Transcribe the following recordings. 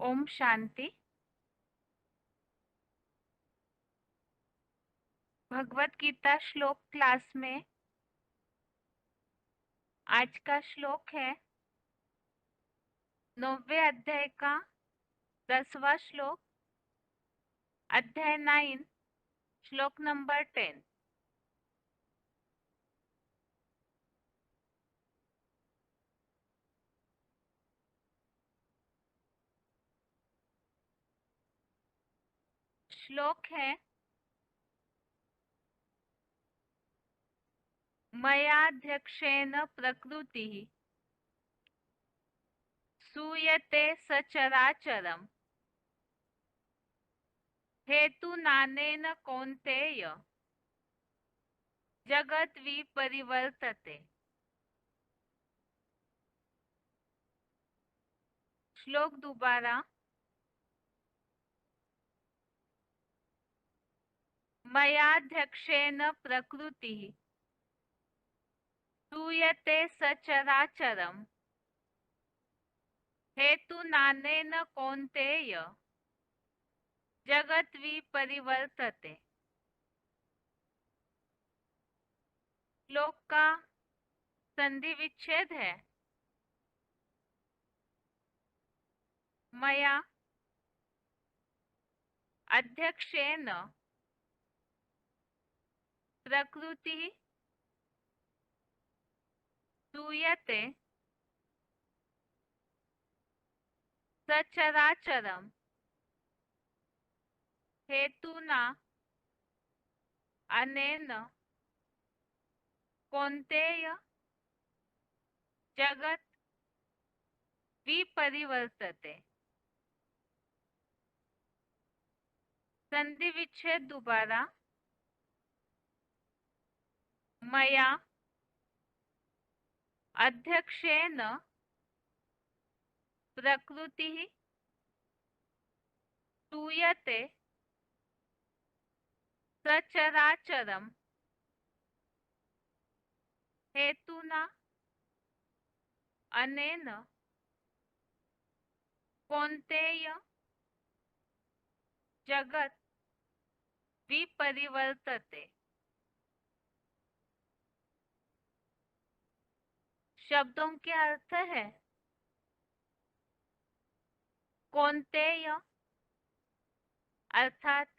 ओम शांति। भगवत गीता श्लोक क्लास में आज का श्लोक है 9वें अध्याय का 10वां श्लोक, अध्याय 9, श्लोक नंबर 10। श्लोक है मयाध्यक्षेण प्रकृतिः सूयते सचराचरम् हेतुनानेन कौन्तेय जगत् विपरिवर्तते। श्लोक दोबारा। मयाध्यक्षेण प्रकृतिः सूयते सचराचरम् हेतुनानेन कौन्तेय जगत् विपरिवर्तते। श्लोक का संधि विच्छेद है मया अध्यक्षेण प्रकृति सूयते सचराचरम् हेतुना अनेन कौन्तेय जगत् विपरिवर्तते। संधि विच्छेद दोबारा। मया अध्यक्षेण प्रकृति सूयते सचराचरम् हेतुना अनेन कौन्तेय जगत् विपरिवर्तते। शब्दों के अर्थ है कौन्तेय अर्थात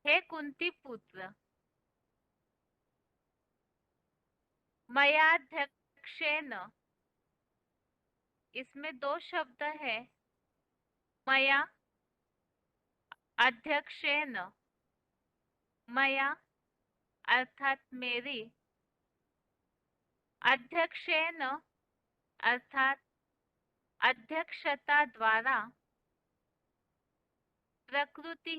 हे कुंती पुत्र, मयाध्यक्षेण इसमें दो शब्द है मया अध्यक्षेण। मया अर्थात मेरी, अध्यक्षेण अर्थात अध्यक्षता द्वारा, प्रकृति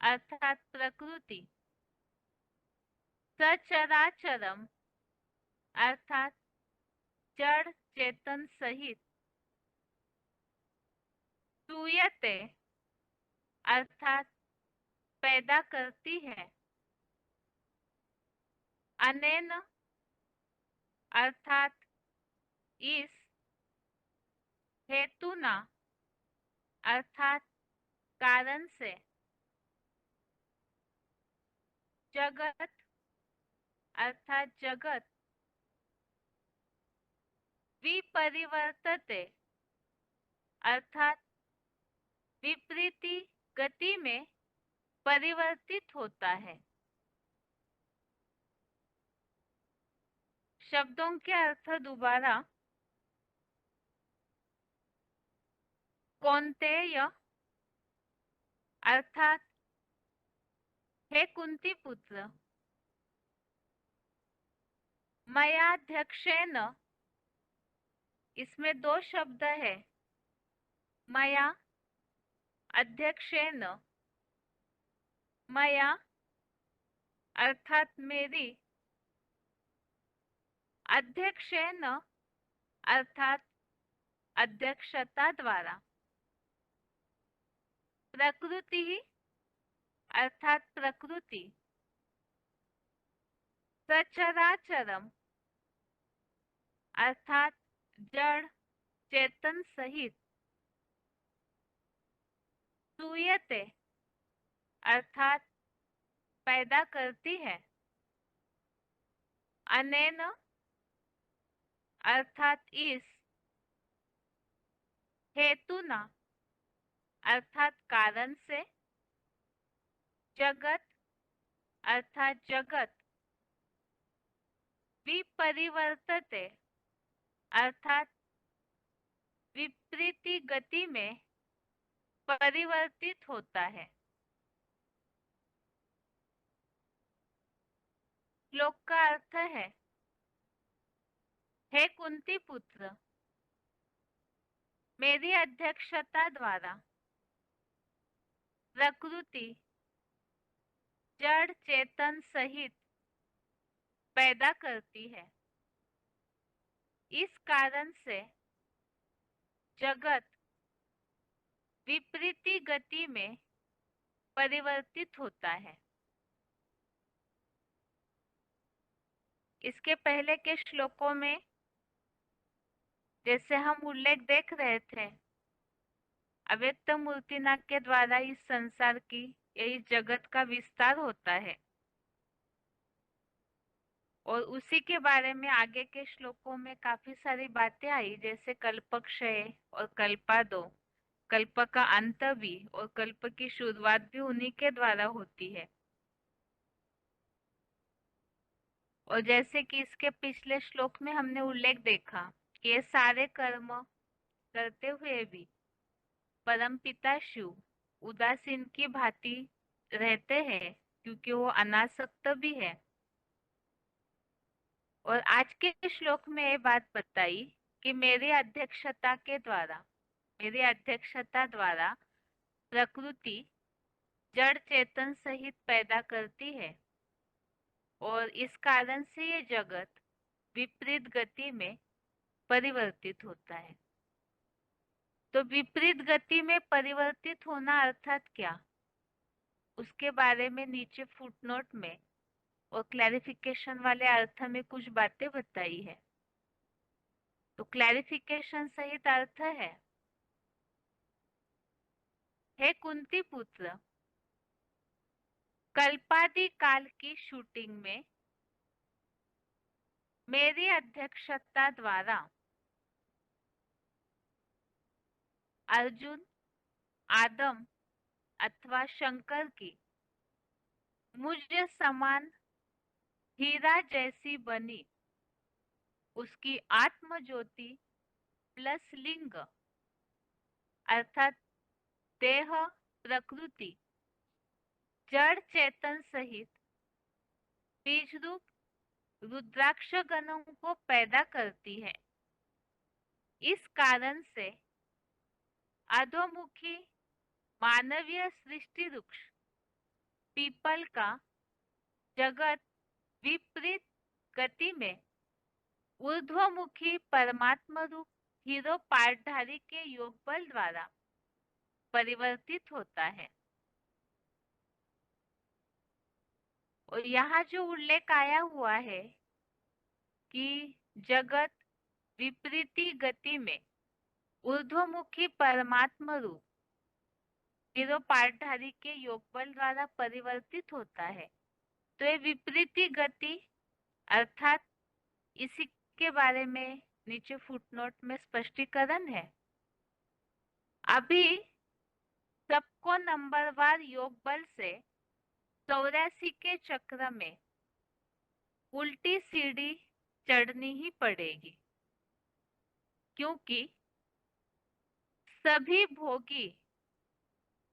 अर्थात प्रकृति, सचराचरम अर्थात जड़ चेतन सहित, सूयते अर्थात पैदा करती है, अनेन अर्थात इस, हेतुना अर्थात कारण से, जगत अर्थात जगत, विपरिवर्तते अर्थात विपरीती गति में परिवर्तित होता है। शब्दों के अर्थ दोबारा। कौन्तेय अर्थात हे कुंती पुत्र, मयाध्यक्षेण इसमें दो शब्द है मया अध्यक्षेण। मया अर्थात मेरी, अध्यक्षेण अर्थात अध्यक्षता द्वारा, प्रकृति अर्थात प्रकृति, सचराचरम अर्थात जड़ चेतन सहित, सूयते अर्थात पैदा करती है, अनेन अर्थात इस, हेतुना अर्थात कारण से, जगत अर्थात जगत, विपरिवर्तते अर्थात विपरीत गति में परिवर्तित होता है। श्लोक का अर्थ है, हे कुंती पुत्र, मेरी अध्यक्षता द्वारा प्रकृति जड़ चेतन सहित पैदा करती है। इस कारण से जगत विपरीत गति में परिवर्तित होता है। इसके पहले के श्लोकों में जैसे हम उल्लेख देख रहे थे, अव्यक्त मूर्तिनाथ के द्वारा इस संसार की, इस जगत का विस्तार होता है और उसी के बारे में आगे के श्लोकों में काफी सारी बातें आई, जैसे कल्पक्षय और कल्पादो, कल्प का अंत भी और कल्प की शुरुआत भी उन्हीं के द्वारा होती है। और जैसे कि इसके पिछले श्लोक में हमने उल्लेख देखा कि ये सारे कर्म करते हुए भी परमपिता शिव उदासीन की भांति रहते हैं, क्योंकि वो अनासक्त भी है। और आज के श्लोक में ये बात बताई कि मेरी अध्यक्षता द्वारा प्रकृति जड़ चेतन सहित पैदा करती है और इस कारण से ये जगत विपरीत गति में परिवर्तित होता है। तो विपरीत गति में परिवर्तित होना अर्थात क्या, उसके बारे में नीचे फुटनोट में और क्लैरिफिकेशन वाले अर्थ में कुछ बातें बताई है। तो क्लैरिफिकेशन सहित अर्थ है, हे कुंती पुत्र, कल्पादि काल की शूटिंग में मेरी अध्यक्षता द्वारा अर्जुन, आदम अथवा शंकर की मुझ समान हीरा जैसी बनी उसकी आत्म ज्योति प्लस लिंग अर्थात देह प्रकृति जड़ चेतन सहित बीज रूप रुद्राक्ष गणों को पैदा करती है। इस कारण से अधोमुखी मानवीय सृष्टि वृक्ष पीपल का जगत विपरीत गति में ऊर्ध्वमुखी परमात्मा रूप हीरो पाठधारी के योग बल द्वारा परिवर्तित होता है। और यहाँ जो उल्लेख आया हुआ है कि जगत विपरीत गति में ऊर्ध्वमुखी परमात्मा रूप हीरो पाठधारी के योग बल द्वारा परिवर्तित होता है, तो ये विपरीत गति अर्थात इसी के बारे में नीचे फुटनोट में स्पष्टीकरण है। अभी सबको नंबरवार योग बल से 84 के चक्र में उल्टी सीढ़ी चढ़नी ही पड़ेगी, क्योंकि सभी भोगी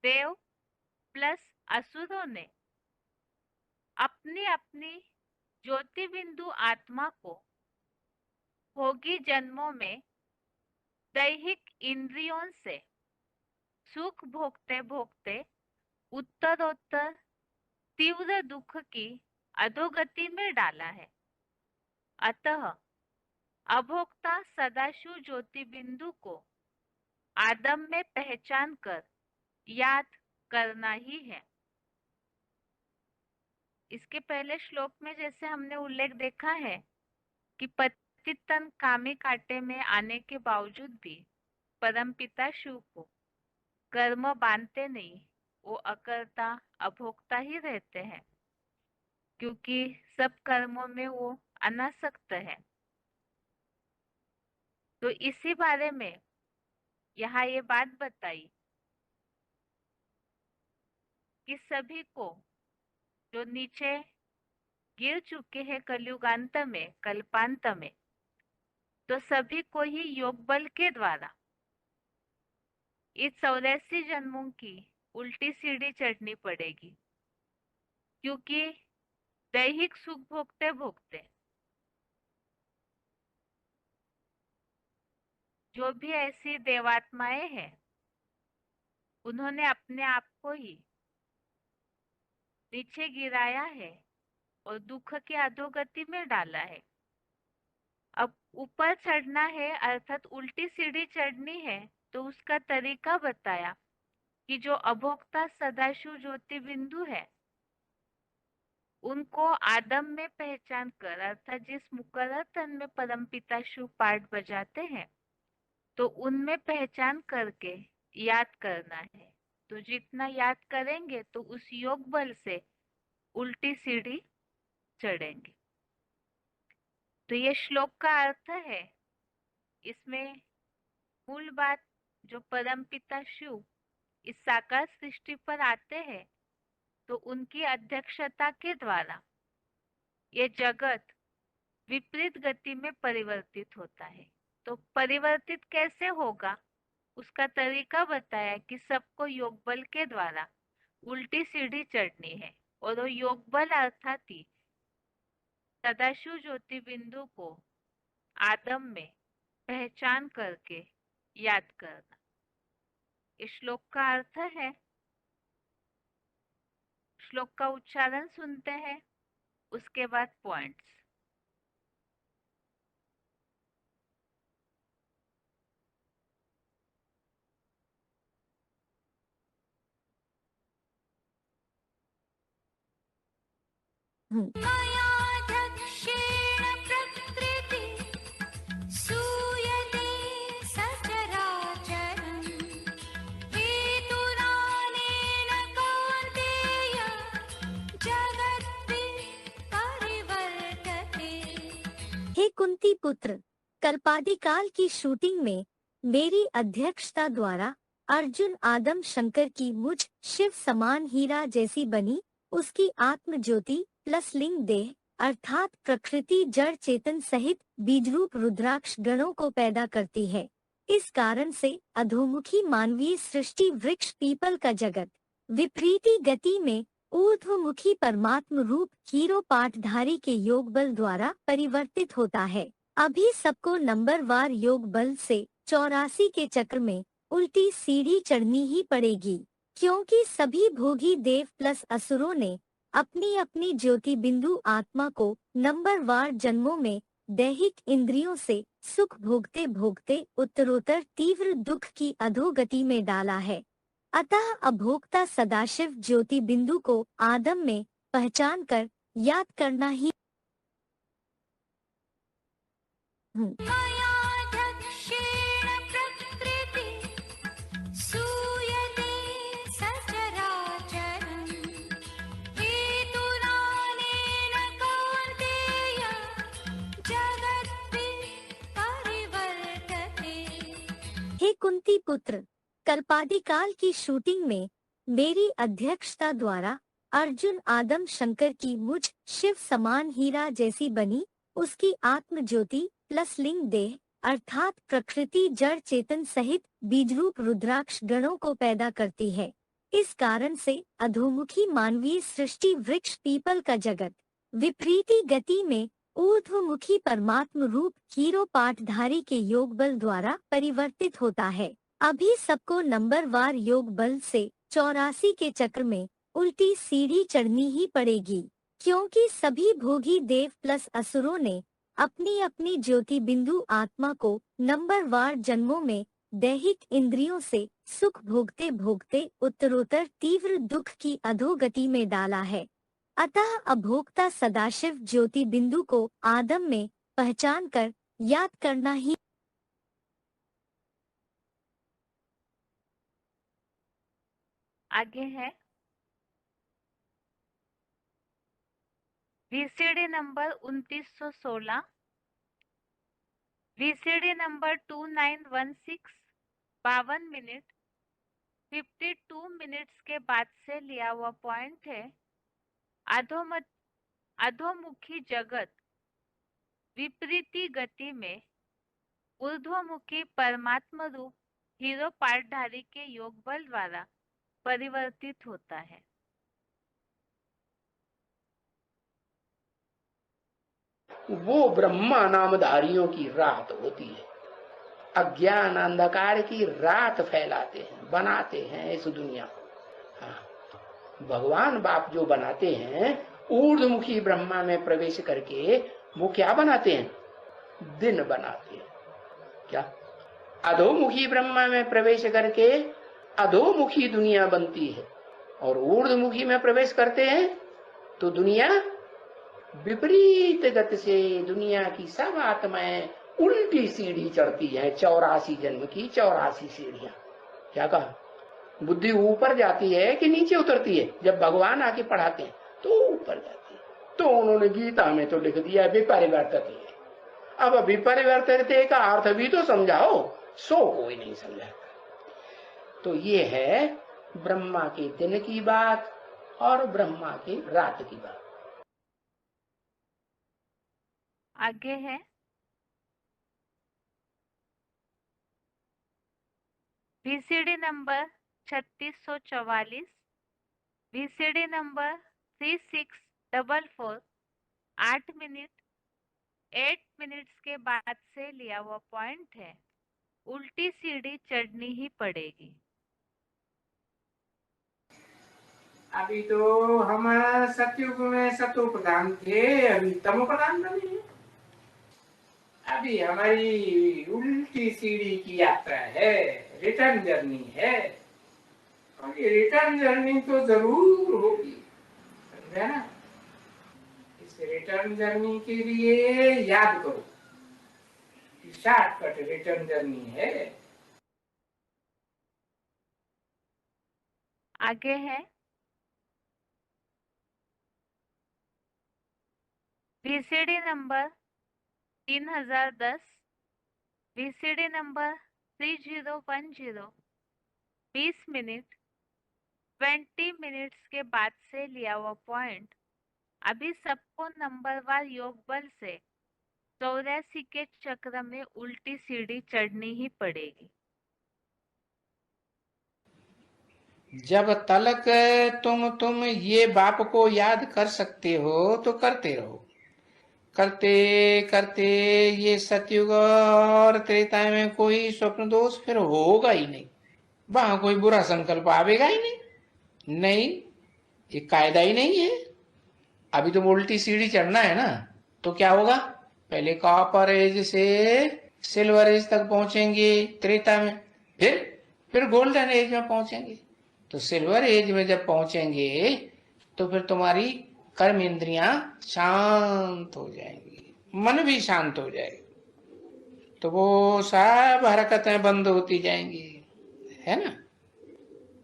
देव प्लस असुरों ने अपनी अपनी ज्योति बिंदु आत्मा को भोगी जन्मों में दैहिक इंद्रियों से सुख भोगते भोगते उत्तरोत्तर तीव्र दुख की अधोगति में डाला है। अतः अभोक्ता सदाशिव ज्योति बिंदु को आदम में पहचान कर याद करना ही है। इसके पहले श्लोक में जैसे हमने उल्लेख देखा है कि पतितन कामी कांटे में आने के बावजूद भी परमपिता शिव को कर्म बांधते नहीं, वो अकर्ता अभोक्ता ही रहते हैं, क्योंकि सब कर्मों में वो अनासक्त है। तो इसी बारे में यहाँ ये बात बताई कि सभी को जो नीचे गिर चुके हैं कलयुगांत में, कल्पांत में, तो सभी को ही योग बल के द्वारा इस 84 जन्मों की उल्टी सीढ़ी चढ़नी पड़ेगी, क्योंकि दैहिक सुख भोगते भोगते जो भी ऐसी देवात्माएं हैं, उन्होंने अपने आप को ही नीचे गिराया है और दुख की अधोगति में डाला है। अब ऊपर चढ़ना है, अर्थात उल्टी सीढ़ी चढ़नी है, तो उसका तरीका बताया कि जो अभोक्ता सदाशिव ज्योति बिंदु है, उनको आदम में पहचान कर, अर्थात जिस मुकर्रर तन में परमपिता शिव पाठ बजाते हैं, तो उनमें पहचान करके याद करना है। तो जितना याद करेंगे तो उस योग बल से उल्टी सीढ़ी चढ़ेंगे। तो ये श्लोक का अर्थ है, इसमें मूल बात, जो परमपिता शिव इस साकार सृष्टि पर आते हैं, तो उनकी अध्यक्षता के द्वारा ये जगत विपरीत गति में परिवर्तित होता है। तो परिवर्तित कैसे होगा, उसका तरीका बताया कि सबको योग बल के द्वारा उल्टी सीढ़ी चढ़नी है, और वो योग बल अर्थात ही सदाशिव ज्योति बिंदु को आदम में पहचान करके याद करना। इस श्लोक का अर्थ है, श्लोक का उच्चारण सुनते हैं, उसके बाद पॉइंट्स। मायाध्यक्षेण प्रकृति सूयते सचराचरम् हेतुनानेन कौन्तेय जगद्भिः परिवर्तते। हे कुंती पुत्र, कल्पादि काल की शूटिंग में मेरी अध्यक्षता द्वारा अर्जुन आदम शंकर की मुझ शिव समान हीरा जैसी बनी उसकी आत्म ज्योति प्लस लिंग देह अर्थात प्रकृति जड़ चेतन सहित बीजरूप रुद्राक्ष गणों को पैदा करती है। इस कारण से अधोमुखी मानवीय सृष्टि वृक्ष पीपल का जगत विपरीती गति में ऊर्ध्वमुखी परमात्म रूप हीरो पाठधारी के योग बल द्वारा परिवर्तित होता है। अभी सबको नंबरवार योग बल से 84 के चक्र में उल्टी सीढ़ी चढ़नी ही पड़ेगी, क्योंकि सभी भोगी देव प्लस असुरों ने अपनी अपनी ज्योति बिंदु आत्मा को नंबरवार जन्मों में दैहिक इंद्रियों से सुख भोगते भोगते उत्तरोत्तर तीव्र दुख की अधोगति में डाला है। अतः अभोक्ता सदाशिव ज्योति बिंदु को आदम में पहचान कर याद करना ही मायाध्यक्षेण प्रकृति सूयते सचराचरम् हेतुनानेन कौन्तेय जगद्भिः परिवर्तते। हे कुंती पुत्र, कल्पादि काल की शूटिंग में मेरी अध्यक्षता द्वारा अर्जुन आदम शंकर की मुझ शिव समान हीरा जैसी बनी उसकी आत्म ज्योति प्लस लिंग देह अर्थात प्रकृति जड़ चेतन सहित बीजरूप रुद्राक्ष गणों को पैदा करती है। इस कारण से अधोमुखी मानवीय सृष्टि वृक्ष पीपल का जगत विपरीती गति में ऊर्ध्वमुखी परमात्म रूप हीरो पाठधारी के योग बल द्वारा परिवर्तित होता है। अभी सबको नंबरवार योग बल से 84 के चक्र में उल्टी सीढ़ी चढ़नी ही पड़ेगी, क्योंकि सभी भोगी देव प्लस असुरों ने अपनी अपनी ज्योति बिंदु आत्मा को नंबरवार जन्मों में दैहिक इंद्रियों से सुख भोगते भोगते उत्तरोत्तर तीव्र दुख की अधोगति में डाला है। अतः अभोक्ता सदाशिव ज्योति बिंदु को आदम में पहचान कर याद करना ही आगे है VCD number 2916, VCD number 2916 52 minute 52 minutes के बाद से लिया हुआ पॉइंट है। अधोमुखी जगत विपरीती गति में ऊर्ध्वमुखी परमात्मा रूप हीरो पाठधारी के योग बल द्वारा परिवर्तित होता है। वो ब्रह्मा नामधारियों की रात होती है। अज्ञान अंधकार की रात फैलाते हैं, बनाते हैं इस दुनिया को। हाँ, भगवान बाप जो बनाते हैं ऊर्ध्वमुखी ब्रह्मा में प्रवेश करके वो क्या बनाते हैं? दिन बनाते हैं। क्या अधोमुखी ब्रह्मा में प्रवेश करके अधोमुखी दुनिया बनती है, और ऊर्ध्वमुखी में प्रवेश करते हैं तो दुनिया विपरीत गति से, दुनिया की सब आत्माएं उल्टी सीढ़ी चढ़ती है। 84 जन्म की 84 सीढ़ियां। क्या कहा? बुद्धि ऊपर जाती है कि नीचे उतरती है? जब भगवान आके पढ़ाते हैं तो ऊपर जाती है। तो उन्होंने गीता में तो लिख दिया विपरिवर्तित है। अब विपरिवर्तित का अर्थ भी तो समझाओ, सो कोई नहीं समझा। तो ये है ब्रह्मा के दिन की बात और ब्रह्मा के रात की बात। आगे है VCD number 3644, VCD number 3644 8 minute 8 minutes के बाद से लिया हुआ पॉइंट है। उल्टी सीढ़ी चढ़नी ही पड़ेगी। अभी तो हम सतयुग में सतो प्रधान थे, अभी तमो प्रधान बने हैं। अभी हमारी उल्टी सीढ़ी की यात्रा है, रिटर्न जर्नी है, और ये रिटर्न जर्नी तो जरूर होगी, समझे ना? इस रिटर्न जर्नी के लिए याद करो, शॉर्टकट रिटर्न जर्नी है। आगे है VCD number 3010, VCD number 3010 20 minute 20 minutes के बाद से लिया हुआ पॉइंट। अभी सबको नंबरवार योग बल से 84 के चक्र में उल्टी सीढ़ी चढ़नी ही पड़ेगी। जब तलक तुम ये बाप को याद कर सकते हो तो करते रहो। करते करते ये सतयुग और त्रेता में कोई स्वप्न दोष फिर होगा ही नहीं, वहां कोई बुरा संकल्प आवेगा ही नहीं। नहीं, ये कायदा ही नहीं है। अभी तो उल्टी सीढ़ी चढ़ना है ना, तो क्या होगा? पहले कॉपर एज से सिल्वर एज तक पहुंचेंगे त्रेता में, फिर गोल्डन एज में पहुंचेंगे। तो सिल्वर एज में जब पहुंचेंगे तो फिर तुम्हारी कर्म इंद्रियां शांत हो जाएंगी, मन भी शांत हो जाएगा, तो वो सब हरकतें बंद होती जाएंगी, है ना?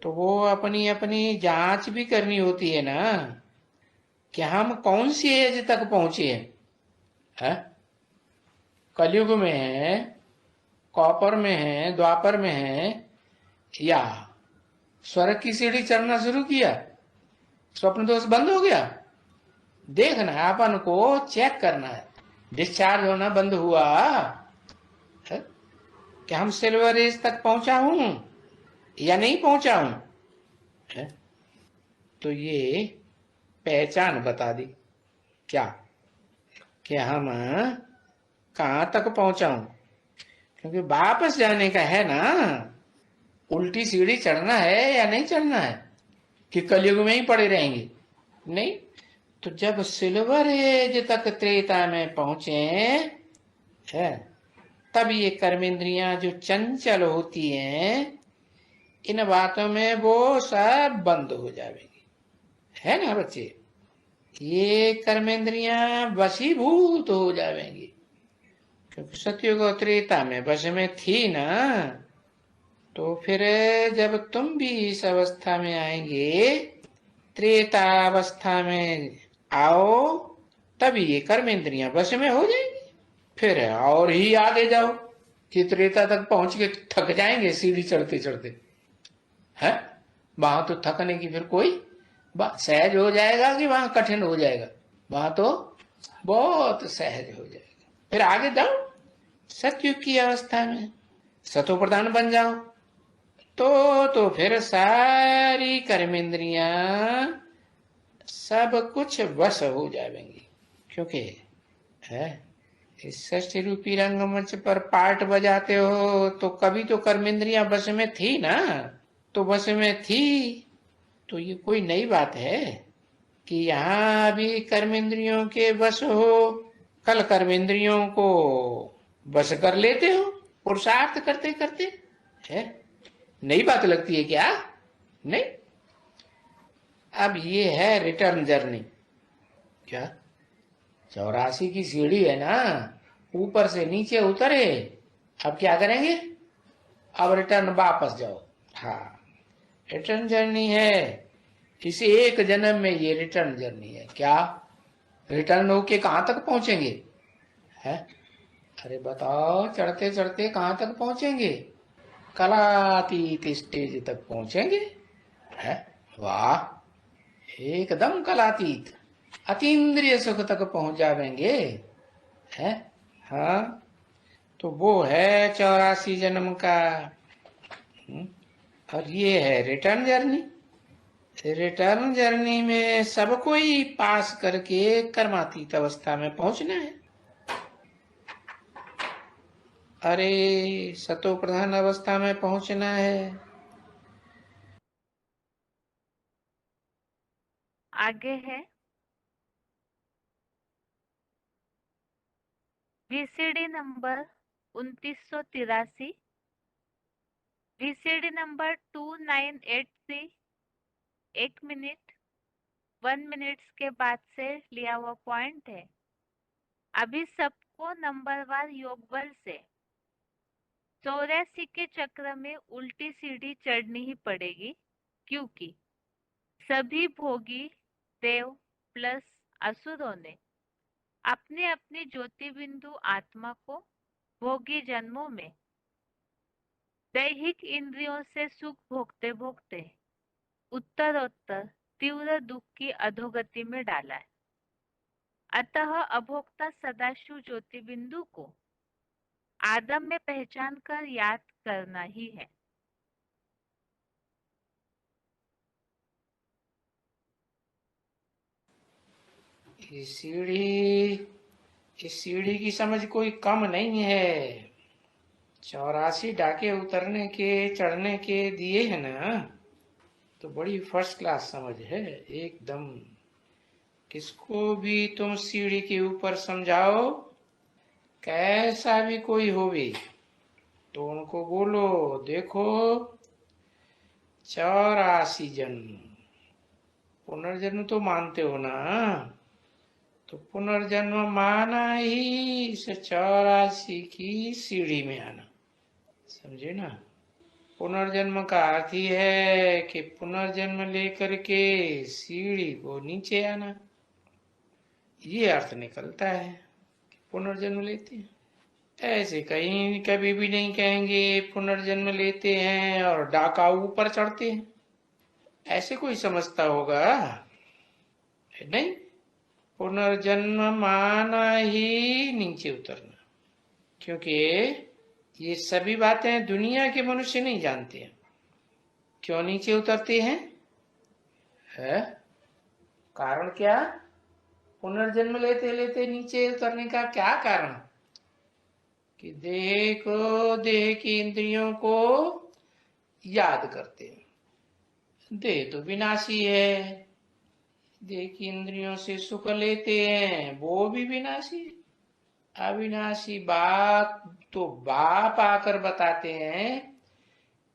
तो वो अपनी अपनी जांच भी करनी होती है ना कि हम कौन सी एज तक पहुंचे हैं। कलयुग में है, कॉपर में है, द्वापर में है, या स्वर्ग की सीढ़ी चढ़ना शुरू किया, स्वप्न दोष बंद हो गया? देखना है, अपन को चेक करना है। डिस्चार्ज होना बंद हुआ है कि हम सिल्वर एज तक पहुंचा हूं या नहीं पहुंचा हूं। तो ये पहचान बता दी क्या कि हम कहां तक पहुंचा हूं, क्योंकि वापस जाने का है ना। उल्टी सीढ़ी चढ़ना है या नहीं चढ़ना है, कि कलयुग में ही पड़े रहेंगे? नहीं। तो जब सिल्वर एज तक त्रेता में पहुंचे है, तब ये कर्मेंद्रियां जो चंचल होती हैं, इन बातों में वो सब बंद हो जाएंगी, है ना बच्चे? ये कर्मेंद्रियां वशीभूत हो जाएंगी, क्योंकि सतयुग और त्रेता में वश में थी ना। तो फिर जब तुम भी इस अवस्था में आएंगे, त्रेता अवस्था में आओ, तभी ये कर्मेंद्रियां वश में हो जाएंगी। फिर और ही आगे जाओ कि त्रेता तक पहुंच के थक जाएंगे सीढ़ी चढ़ते चढ़ते, है। वहां तो थकने की फिर कोई सहज हो जाएगा कि वहां कठिन हो जाएगा? वहां तो बहुत सहज हो जाएगा। फिर आगे जाओ सतयुग की अवस्था में, सतो प्रधान बन जाओ, तो फिर सारी कर्मेंद्रियां सब कुछ वश हो जाएंगी। क्योंकि है इस षष्ठी रूपी रंगमंच पर पार्ट बजाते हो तो कभी तो कर्मेंद्रियां वश में थी ना, तो वश में थी। तो ये कोई नई बात है कि यहाँ अभी कर्मेंद्रियों के वश हो, कल कर्मेंद्रियों को वश कर लेते हो पुरुषार्थ करते करते, है। नई बात लगती है क्या? नहीं। अब ये है रिटर्न जर्नी। क्या 84 की सीढ़ी है ना, ऊपर से नीचे उतरे, अब क्या करेंगे? अब रिटर्न वापस जाओ। हाँ, रिटर्न जर्नी है। इसी एक जन्म में ये रिटर्न जर्नी है। क्या रिटर्न होके कहां तक पहुंचेंगे? है, अरे बताओ, चढ़ते चढ़ते कहां तक पहुंचेंगे? कलातीत स्टेज तक पहुंचेंगे। है, वाह, एकदम कलातीत अतीन्द्रिय सुख तक पहुंच जाएंगे, है। हाँ, तो वो है 84 जन्म का। और ये है रिटर्न जर्नी। रिटर्न जर्नी में सबको ही पास करके कर्मातीत अवस्था में पहुंचना है। अरे सतो प्रधान अवस्था में पहुंचना है। आगे है VCD number 2983, VCD number 2983 1 minute 1 minutes के बाद से लिया हुआ पॉइंट है। अभी सबको नंबरवार योग बल से 84 के चक्र में उल्टी सीढ़ी चढ़नी ही पड़ेगी, क्योंकि सभी भोगी देव प्लस असुरों ने अपने अपने ज्योति बिंदु आत्मा को भोगी जन्मों में दैहिक इंद्रियों से सुख भोगते भोगते उत्तरोत्तर तीव्र दुख की अधोगति में डाला है। अतः अभोक्ता सदाशिव ज्योति बिंदु को आदम में पहचान कर याद करना ही है। इस सीढ़ी की समझ कोई कम नहीं है। 84 डाके उतरने के चढ़ने के दिए है ना, तो बड़ी फर्स्ट क्लास समझ है एकदम। किसको भी तुम सीढ़ी के ऊपर समझाओ, कैसा भी कोई हो भी, तो उनको बोलो देखो 84 जन्म पुनर्जन्म तो मानते हो ना, तो पुनर्जन्म माना ही इस 84 की सीढ़ी में आना। समझे ना? पुनर्जन्म का अर्थ ही है कि पुनर्जन्म लेकर के सीढ़ी को नीचे आना, ये अर्थ निकलता है कि पुनर्जन्म लेते हैं। ऐसे कहीं कभी भी नहीं कहेंगे पुनर्जन्म लेते हैं और डाका ऊपर चढ़ते हैं, ऐसे कोई समझता होगा? नहीं, पुनर्जन्म माना ही नीचे उतरना। क्योंकि ये सभी बातें दुनिया के मनुष्य नहीं जानते हैं। क्यों नीचे उतरते हैं? है कारण क्या? पुनर्जन्म लेते लेते नीचे उतरने का क्या कारण? कि देह की इंद्रियों को याद करते हैं। देह तो विनाशी है, देह की इंद्रियों से सुख लेते हैं, वो भी विनाशी है। अविनाशी बात तो बाप आकर बताते हैं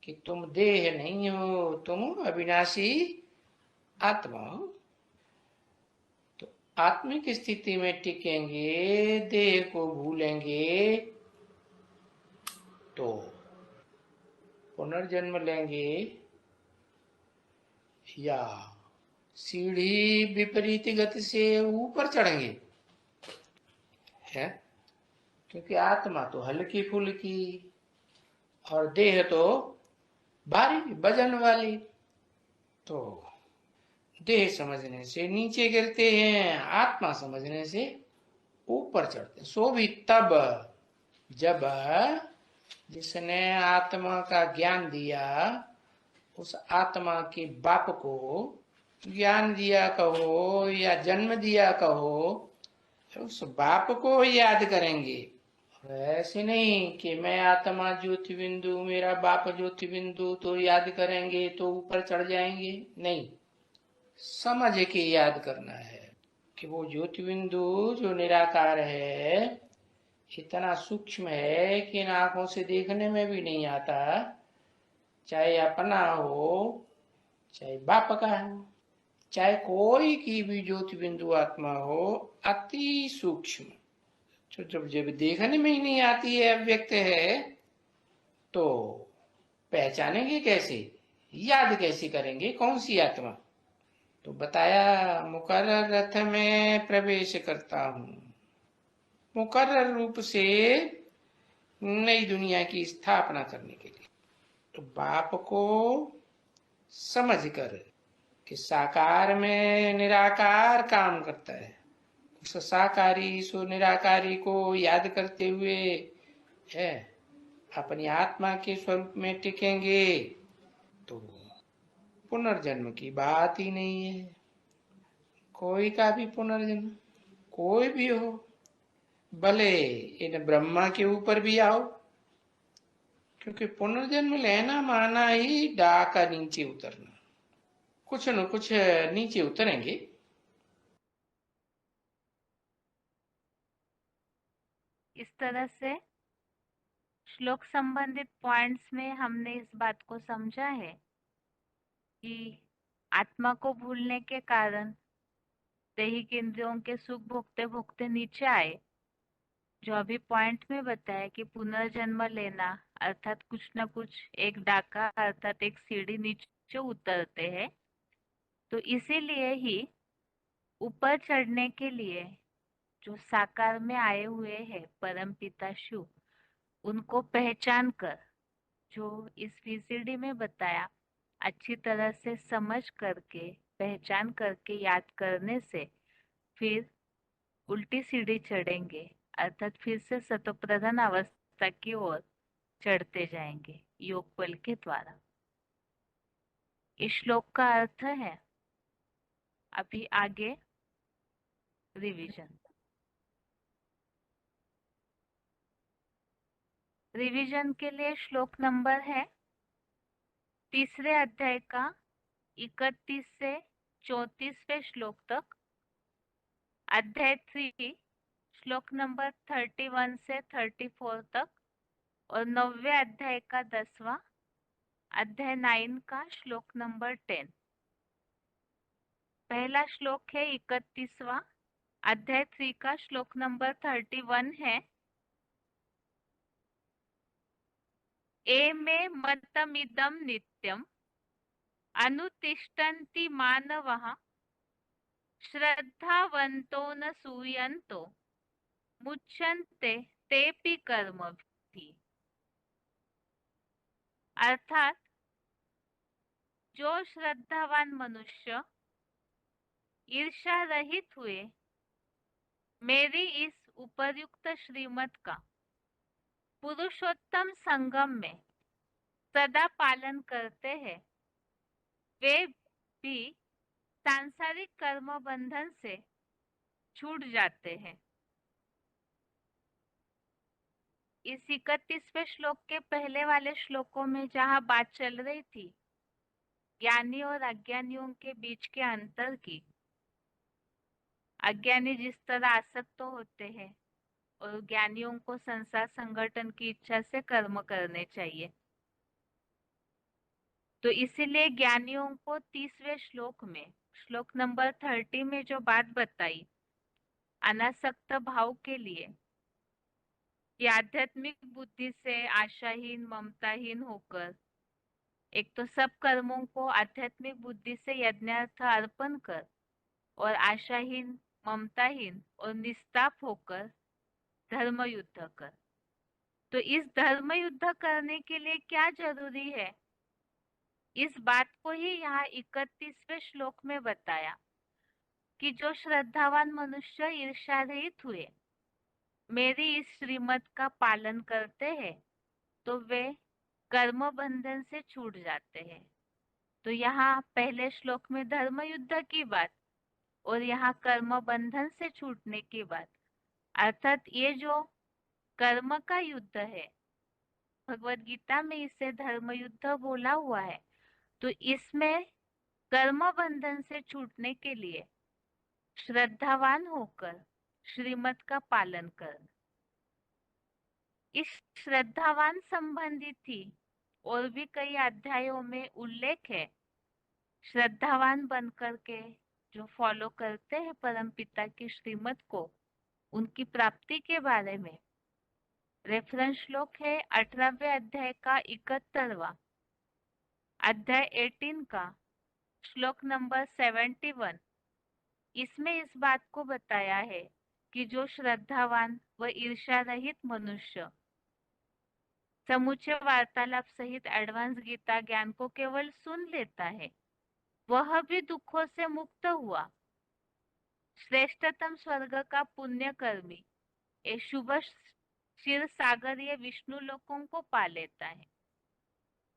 कि तुम देह नहीं हो, तुम अविनाशी आत्मा हो। तो आत्मिक स्थिति में टिकेंगे, देह को भूलेंगे, तो पुनर्जन्म लेंगे या सीढ़ी विपरीत गति से ऊपर चढ़ेंगे, है? क्योंकि आत्मा तो हल्की फुल्की और देह तो भारी वजन वाली, तो देह समझने से नीचे गिरते हैं, आत्मा समझने से ऊपर चढ़ते हैं। सो भी तब जब जिसने आत्मा का ज्ञान दिया, उस आत्मा के बाप को ज्ञान दिया कहो या जन्म दिया कहो, उस बाप को याद करेंगे। ऐसे नहीं कि मैं आत्मा ज्योति बिंदु, मेरा बाप ज्योति बिंदु, तो याद करेंगे तो ऊपर चढ़ जाएंगे, नहीं, समझ के याद करना है कि वो ज्योति बिंदु जो निराकार है इतना सूक्ष्म है कि इन आंखों से देखने में भी नहीं आता, चाहे अपना हो चाहे बाप का हो, चाहे कोई की भी ज्योति बिंदु आत्मा हो, अति सूक्ष्म, तो जब देखने में ही नहीं आती है, अव्यक्त है, तो पहचानेंगे कैसे, याद कैसे करेंगे, कौन सी आत्मा? तो बताया मुकर्रर रथ में प्रवेश करता हूं, मुकर्रर रूप से नई दुनिया की स्थापना करने के लिए। तो बाप को समझकर कि साकार में निराकार काम करता है, उस साकारी सो निराकारी को याद करते हुए है अपनी आत्मा के स्वरूप में टिकेंगे, तो पुनर्जन्म की बात ही नहीं है। कोई का भी पुनर्जन्म, कोई भी हो, भले इन ब्रह्मा के ऊपर भी आओ, क्योंकि पुनर्जन्म लेना माना ही डाका नीचे उतरना, कुछ न कुछ नीचे उतरेंगे। इस तरह से श्लोक संबंधित पॉइंट्स में हमने इस बात को समझा है कि आत्मा को भूलने के कारण दैहिक इंद्रियों के सुख भोगते भोगते नीचे आए। जो अभी पॉइंट में बताया कि पुनर्जन्म लेना अर्थात कुछ न कुछ एक डाका अर्थात एक सीढ़ी नीचे उतरते हैं, तो इसीलिए ही ऊपर चढ़ने के लिए जो साकार में आए हुए हैं परम पिता शिव, उनको पहचान कर, जो इस वीसीडी में बताया, अच्छी तरह से समझ करके पहचान करके याद करने से फिर उल्टी सीढ़ी चढ़ेंगे, अर्थात फिर से सतोप्रधान अवस्था की ओर चढ़ते जाएंगे योग बल के द्वारा। इस श्लोक का अर्थ है अभी आगे रिवीजन। रिवीजन के लिए श्लोक नंबर है तीसरे अध्याय का 31 से 34वें श्लोक तक, अध्याय 3 श्लोक नंबर 31 से 34 तक, और 9वें अध्याय का 10वां अध्याय 9 का श्लोक नंबर 10। पहला श्लोक है 31वां अध्याय 3 का श्लोक नंबर 31 है, एमे मतमिदं नित्यम् अनुतिष्ठन्ति मानवः श्रद्धावन्तो न सूयन्तो मुच्यन्ते तेपि कर्मभिः। अर्थात जो श्रद्धावान मनुष्य ईर्ष्या रहित हुए मेरी इस उपर्युक्त श्रीमत का पुरुषोत्तम संगम में सदा पालन करते हैं, वे भी सांसारिक कर्म बंधन से छूट जाते हैं। इस 31वें श्लोक के पहले वाले श्लोकों में जहाँ बात चल रही थी ज्ञानी और अज्ञानियों के बीच के अंतर की, अज्ञानी जिस तरह आसक्त होते हैं और ज्ञानियों को संसार संगठन की इच्छा से कर्म करने चाहिए, तो इसीलिए ज्ञानियों को 30वें श्लोक में श्लोक नंबर 30 में जो बात बताई अनासक्त भाव के लिए कि आध्यात्मिक बुद्धि से आशाहीन ममताहीन होकर एक तो सब कर्मों को आध्यात्मिक बुद्धि से यज्ञार्थ अर्पण कर और आशाहीन, ममताहीन और निस्ताप होकर धर्म युद्ध कर। तो इस धर्म युद्ध करने के लिए क्या जरूरी है, इस बात को ही यहाँ 31वें श्लोक में बताया कि जो श्रद्धावान मनुष्य ईर्ष्या रहित हुए मेरी इस श्रीमत का पालन करते हैं तो वे कर्म बंधन से छूट जाते हैं। तो यहाँ पहले श्लोक में धर्म युद्ध की बात और यहाँ कर्म बंधन से छूटने की बात, अर्थात ये जो कर्म का युद्ध है, भगवत गीता में इसे धर्म युद्ध बोला हुआ है। तो इसमें कर्म बंधन से छूटने के लिए श्रद्धावान होकर श्रीमत का पालन करना। इस श्रद्धावान संबंधित ही और भी कई अध्यायों में उल्लेख है। श्रद्धावान बनकर के जो फॉलो करते हैं परम पिता की श्रीमत को, उनकी प्राप्ति के बारे में रेफरेंस श्लोक है 18वें अध्याय का 71वां, अध्याय 18 का श्लोक नंबर 71। इसमें इस बात को बताया है कि जो श्रद्धावान व ईर्ष्या रहित मनुष्य समुच्चय वार्तालाप सहित एडवांस गीता ज्ञान को केवल सुन लेता है, वह भी दुखों से मुक्त हुआ श्रेष्ठतम स्वर्ग का पुण्य कर्मी ये शुभ क्षीर सागर ये विष्णु लोकों को पा लेता है।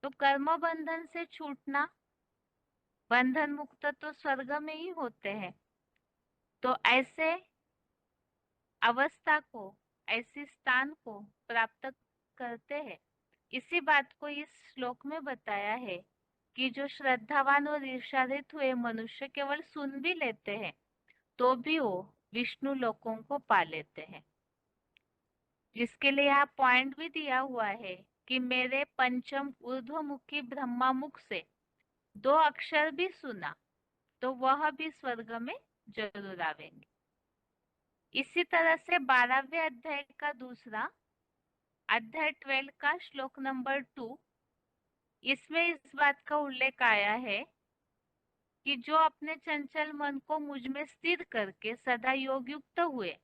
तो कर्म बंधन से छूटना, बंधन मुक्त तो स्वर्ग में ही होते हैं। तो ऐसे अवस्था को, ऐसे स्थान को प्राप्त करते हैं। इसी बात को इस श्लोक में बताया है कि जो श्रद्धावान और ईर्ष्यादित हुए मनुष्य केवल सुन भी लेते हैं तो भी वो विष्णु लोकों को पा लेते हैं। जिसके लिए यहाँ पॉइंट भी दिया हुआ है कि मेरे पंचम ऊर्ध्वमुखी ब्रह्मामुख से 2 अक्षर भी सुना तो वह भी स्वर्ग में जरूर आवेंगे। इसी तरह से 12वें अध्याय का दूसरा अध्याय 12 का श्लोक नंबर 2, इसमें इस बात का उल्लेख आया है कि जो अपने चंचल मन को मुझ में स्थिर करके सदा योग युक्त हुए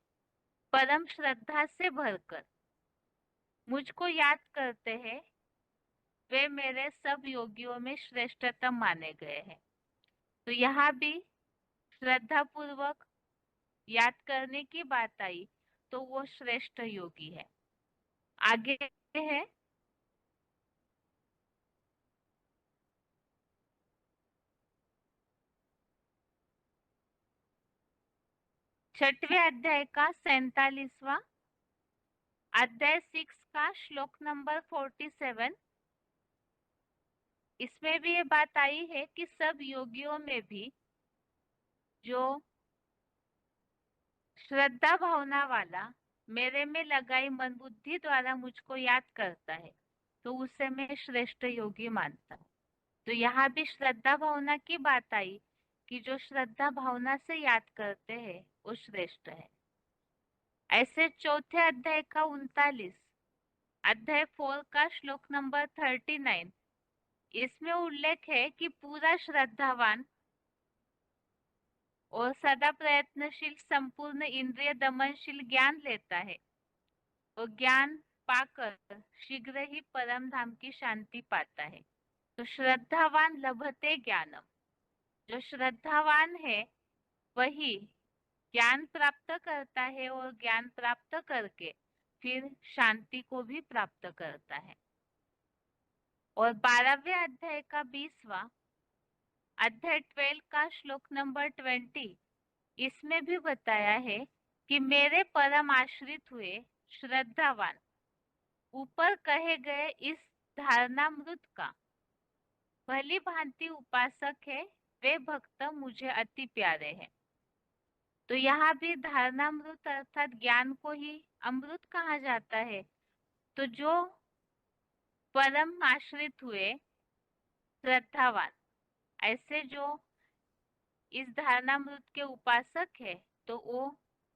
परम श्रद्धा से भरकर मुझको याद करते हैं, वे मेरे सब योगियों में श्रेष्ठतम माने गए हैं। तो यहाँ भी श्रद्धा पूर्वक याद करने की बात आई तो वो श्रेष्ठ योगी है। आगे है 6वें अध्याय का 47वां, अध्याय 6 का श्लोक नंबर 47। इसमें भी ये बात आई है कि सब योगियों में भी जो श्रद्धा भावना वाला मेरे में लगाई मन बुद्धि द्वारा मुझको याद करता है तो उसे मैं श्रेष्ठ योगी मानता हूँ। तो यहाँ भी श्रद्धा भावना की बात आई कि जो श्रद्धा भावना से याद करते हैं वो श्रेष्ठ है। ऐसे चौथे अध्याय का 39, अध्याय 4 का श्लोक नंबर 39, इसमें उल्लेख है कि पूरा श्रद्धावान और सदा प्रयत्नशील संपूर्ण इंद्रिय दमनशील ज्ञान लेता है और ज्ञान पाकर शीघ्र ही परम धाम की शांति पाता है। तो श्रद्धावान लभते ज्ञानम, जो श्रद्धावान है वही ज्ञान प्राप्त करता है और ज्ञान प्राप्त करके फिर शांति को भी प्राप्त करता है। और 12वें अध्याय का 20वां, अध्याय 12 का श्लोक नंबर 20, इसमें भी बताया है कि मेरे परम आश्रित हुए श्रद्धावान ऊपर कहे गए इस धारणामृत का भली भांति उपासक है, वे भक्त मुझे अति प्यारे हैं। तो यहाँ भी धारणामृत अर्थात ज्ञान को ही अमृत कहा जाता है। तो जो परम आश्रित हुए श्रद्धावान, ऐसे जो इस धारणामृत के उपासक है तो वो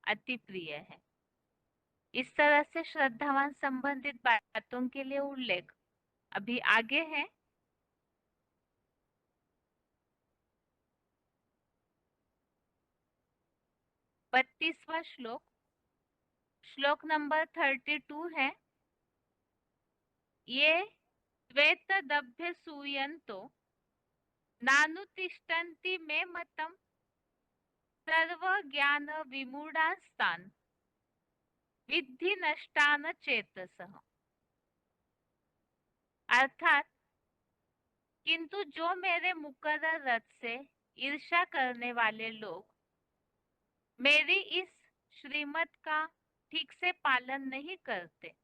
अति प्रिय है। इस तरह से श्रद्धावान संबंधित बातों के लिए उल्लेख अभी आगे है 32वां श्लोक, श्लोक नंबर 32 है। ये त्वेतदभ्य सूयन्तो नानुतिष्ठन्ति मे मतम् सर्व ज्ञान विमूढ़ास्तान् विद्धि नष्टान चेतसः। अर्थात, किंतु जो मेरे मुकर्रर रथ से ईर्ष्या करने वाले लोग मेरी इस श्रीमत का ठीक से पालन नहीं करते,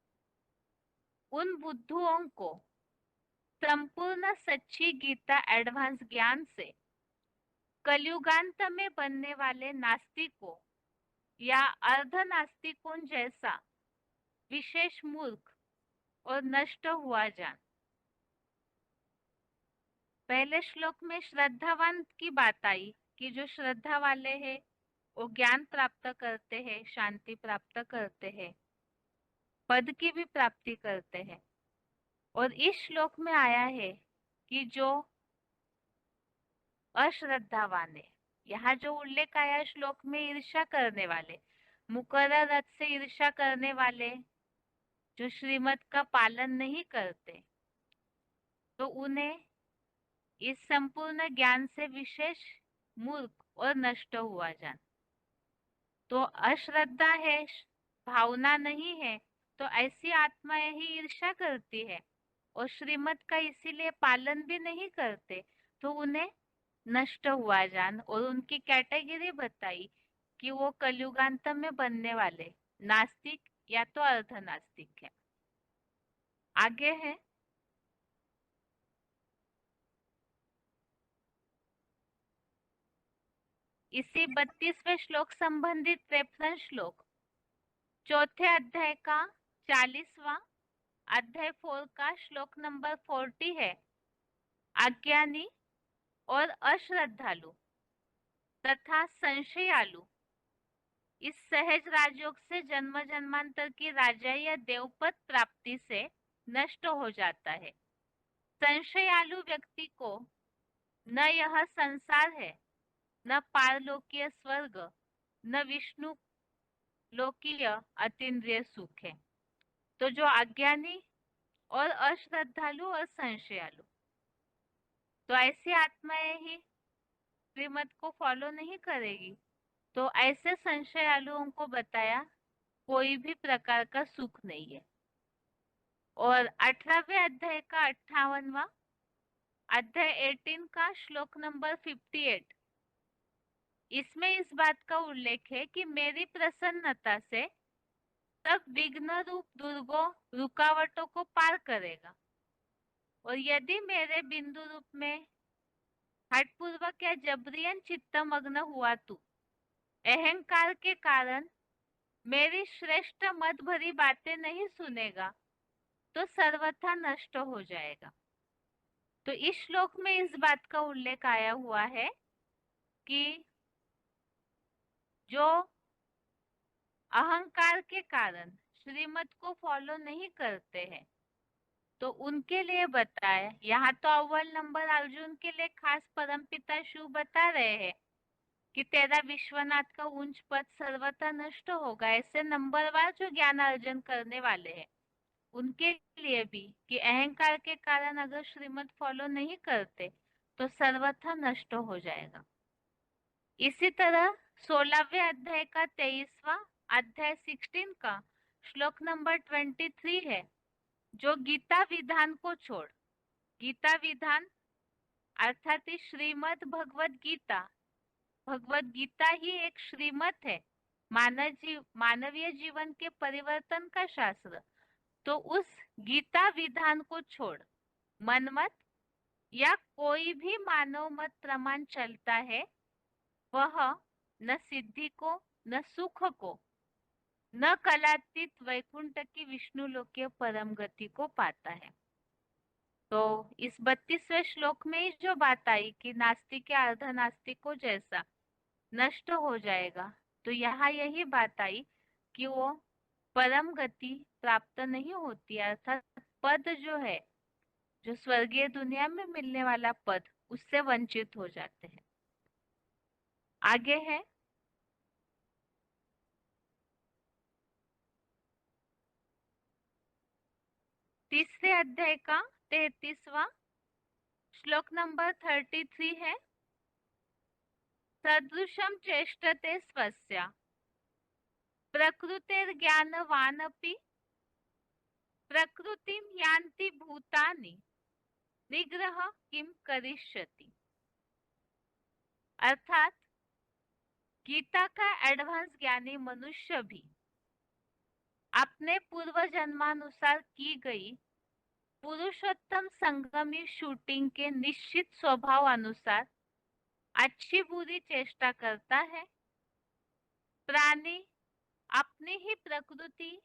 उन बुद्धुओं को संपूर्ण सच्ची गीता एडवांस ज्ञान से कलयुगांत में बनने वाले नास्तिकों या अर्ध नास्तिकों जैसा विशेष मूर्ख और नष्ट हुआ जान। पहले श्लोक में श्रद्धावान की बात आई कि जो श्रद्धा वाले हैं वो ज्ञान प्राप्त करते हैं, शांति प्राप्त करते हैं, पद की भी प्राप्ति करते हैं। और इस श्लोक में आया है कि जो अश्रद्धावान है, यहाँ जो उल्लेख आया श्लोक में ईर्ष्या करने वाले, मुकर्रर रथ से ईर्ष्या करने वाले, जो श्रीमत का पालन नहीं करते, तो उन्हें इस संपूर्ण ज्ञान से विशेष मूर्ख और नष्ट हुआ जान। तो अश्रद्धा है, भावना नहीं है, तो ऐसी आत्माएं ही ईर्ष्या करती है और श्रीमत का इसीलिए पालन भी नहीं करते, तो उन्हें नष्ट हुआ जान। और उनकी कैटेगरी बताई कि वो कलयुगांत में बनने वाले नास्तिक या तो अर्ध नास्तिक है। आगे है इसी 32वें श्लोक संबंधित रेफरेंस श्लोक चौथे अध्याय का 40वां अध्याय 4 का श्लोक नंबर 40 है। अज्ञानी और अश्रद्धालु तथा संशयालु इस सहज राजयोग से जन्म जन्मांतर की राजा या देवपद प्राप्ति से नष्ट हो जाता है। संशयालु व्यक्ति को न यह संसार है, न पारलोकीय स्वर्ग, न विष्णु लोकीय अतीन्द्रिय सुख है। तो जो अज्ञानी और अश्रद्धालु और संशयालु, तो ऐसी आत्माएं ही श्रीमत को फॉलो नहीं करेगी। तो ऐसे संशयालुओं को बताया कोई भी प्रकार का सुख नहीं है। और 18वें अध्याय का 58वां अध्याय 18 का श्लोक नंबर 58, इसमें इस बात का उल्लेख है कि मेरी प्रसन्नता से सब विघ्न रूप दुर्गों रुकावटों को पार करेगा। और यदि मेरे बिंदु रूप में हठपूर्वक या जबरियन चित्तमग्न हुआ तू अहंकार के कारण मेरी श्रेष्ठ मत भरी बातें नहीं सुनेगा, तो सर्वथा नष्ट हो जाएगा। तो इस श्लोक में इस बात का उल्लेख आया हुआ है कि जो अहंकार के कारण श्रीमत को फॉलो नहीं करते हैं, तो उनके लिए बताए। यहाँ तो अव्वल नंबर अर्जुन के लिए खास परमपिता शिव बता रहे हैं कि तेरा विश्वनाथ का उच्च पद सर्वथा नष्ट होगा। ऐसे नंबरवार जो ज्ञान अर्जन करने वाले हैं उनके लिए भी कि अहंकार के कारण अगर श्रीमत फॉलो नहीं करते तो सर्वथा नष्ट हो जाएगा। इसी तरह 16वें अध्याय का 23वां अध्याय 16 का श्लोक नंबर 23 है। जो गीता विधान को छोड़, गीता विधान अर्थात श्रीमद् भगवद गीता, भगवद गीता ही एक श्रीमत है, मानवीय जीवन के परिवर्तन का शास्त्र। तो उस गीता विधान को छोड़ मनमत या कोई भी मानव मत प्रमाण चलता है, वह न सिद्धि को, न सुख को, न कलातीत वैकुंठ की विष्णु लोकीय परम गति को पाता है। तो इस 32वें श्लोक में ही जो बात आई कि नास्तिक या अर्ध नास्तिकों जैसा नष्ट हो जाएगा, तो यहाँ यही बात आई कि वो परम गति प्राप्त नहीं होती, अर्थात पद जो है, जो स्वर्गीय दुनिया में मिलने वाला पद, उससे वंचित हो जाते हैं। आगे है तीसरे अध्याय का 33वां श्लोक नंबर 33 है। सदृशं चेष्टते स्वस्य प्रकृतेर्ज्ञानवानपि प्रकृतिं यान्ति भूतानि निग्रह किम करिष्यति। अर्थात गीता का एडवांस ज्ञानी मनुष्य भी अपने पूर्व जन्मानुसार की गई पुरुषोत्तम संगमी शूटिंग के निश्चित स्वभाव अनुसार अच्छी बुरी चेष्टा करता है। प्राणी अपनी ही प्रकृति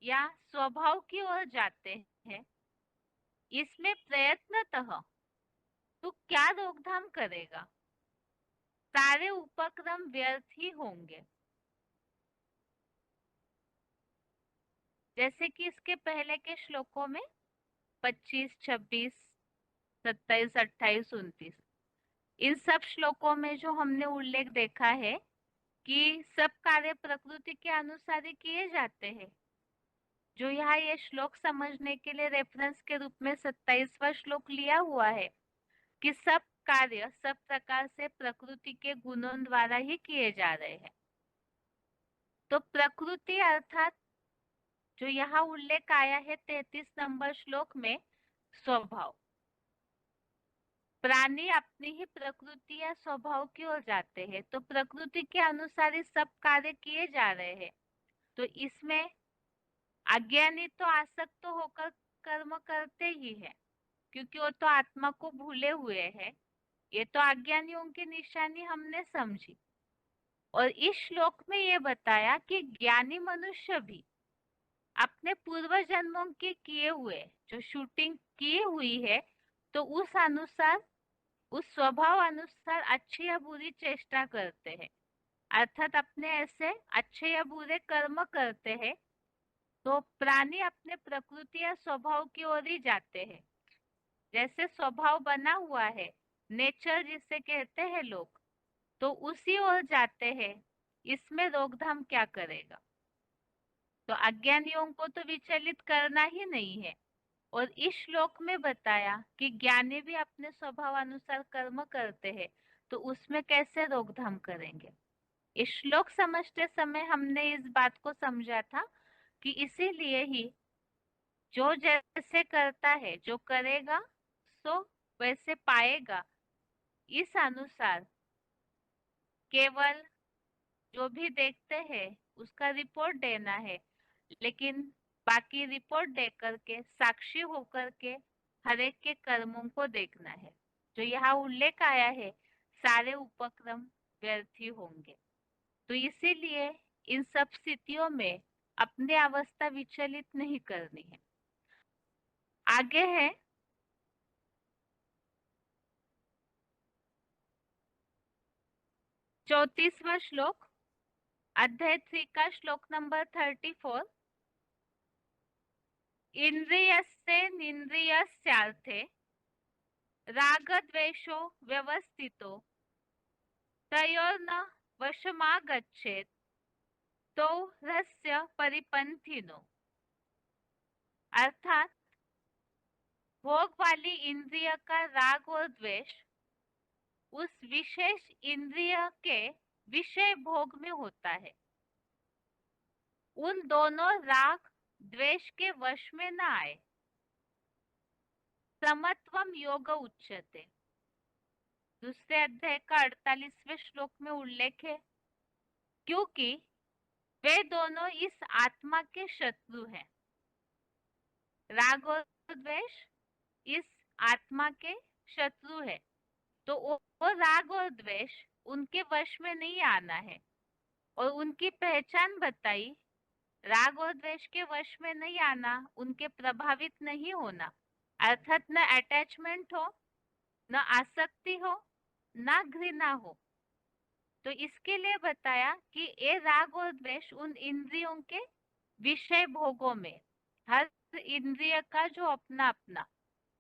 या स्वभाव की ओर जाते हैं। इसमें प्रयत्नतः तू क्या रोकथाम करेगा, सारे उपक्रम व्यर्थ ही होंगे। जैसे कि इसके पहले के श्लोकों में 25, 26, 27, 28, 29 इन सब श्लोकों में जो हमने उल्लेख देखा है कि सब कार्य प्रकृति के अनुसार ही किए जाते हैं। जो यहाँ ये श्लोक समझने के लिए रेफरेंस के रूप में 27वां श्लोक लिया हुआ है कि सब कार्य सब प्रकार से प्रकृति के गुणों द्वारा ही किए जा रहे हैं। तो प्रकृति अर्थात जो यहाँ उल्लेख आया है 33 नंबर श्लोक में, स्वभाव। प्राणी अपनी ही प्रकृति या स्वभाव की ओर जाते हैं, तो प्रकृति के अनुसार ही सब कार्य किए जा रहे हैं। तो इसमें अज्ञानी तो आसक्त होकर कर्म करते ही है, क्योंकि वो तो आत्मा को भूले हुए हैं। ये तो अज्ञानियों की निशानी हमने समझी। और इस श्लोक में ये बताया कि ज्ञानी मनुष्य भी अपने पूर्व जन्मों के किए हुए जो शूटिंग की हुई है, तो उस अनुसार उस स्वभाव अनुसार अच्छी या बुरी चेष्टा करते हैं। अर्थात अपने ऐसे अच्छे या बुरे कर्म करते हैं। तो प्राणी अपने प्रकृति या स्वभाव की ओर ही जाते हैं। जैसे स्वभाव बना हुआ है, नेचर जिसे कहते हैं लोग, तो उसी ओर जाते हैं। इसमें रोकथाम क्या करेगा? तो अज्ञानियों को तो विचलित करना ही नहीं है। और इस श्लोक में बताया कि ज्ञानी भी अपने स्वभाव अनुसार कर्म करते हैं, तो उसमें कैसे रोकथाम करेंगे। इस श्लोक समझते समय हमने इस बात को समझा था कि इसीलिए ही जो जैसे करता है, जो करेगा सो वैसे पाएगा, इस अनुसार केवल जो भी देखते हैं उसका रिपोर्ट देना है, लेकिन बाकी रिपोर्ट दे करके साक्षी होकर के हर एक के कर्मों को देखना है। जो यहाँ उल्लेख आया है, सारे उपक्रम व्यर्थ ही होंगे। तो इसीलिए इन सब स्थितियों में अपनी अवस्था विचलित नहीं करनी है। आगे है 34वां श्लोक, अध्याय 3 का श्लोक नंबर 34। इंद्रियस्ते निन्द्रियस्यार्थे रागद्वेषो व्यवस्थितो तयोर्न वशमागच्छेत् तो रस्य परिपंथिनो। अर्थात भोग वाली इंद्रिय का राग और द्वेष उस विशेष इंद्रिय के विषय भोग में होता है। उन दोनों राग द्वेष के वश में न आए। समत्वम योग उच्यते। दूसरे अध्याय का 48वें श्लोक में उल्लेख है, क्योंकि वे दोनों इस आत्मा के शत्रु हैं। राग और द्वेष इस आत्मा के शत्रु है, तो वो राग और द्वेष उनके वश में नहीं आना है। और उनकी पहचान बताई, राग और द्वेष के वश में नहीं आना, उनके प्रभावित नहीं होना, अर्थात न अटैचमेंट हो, न आसक्ति हो, न घृणा हो। तो इसके लिए बताया कि ये राग और द्वेष उन इंद्रियों के विषय भोगों में, हर इंद्रिय का जो अपना अपना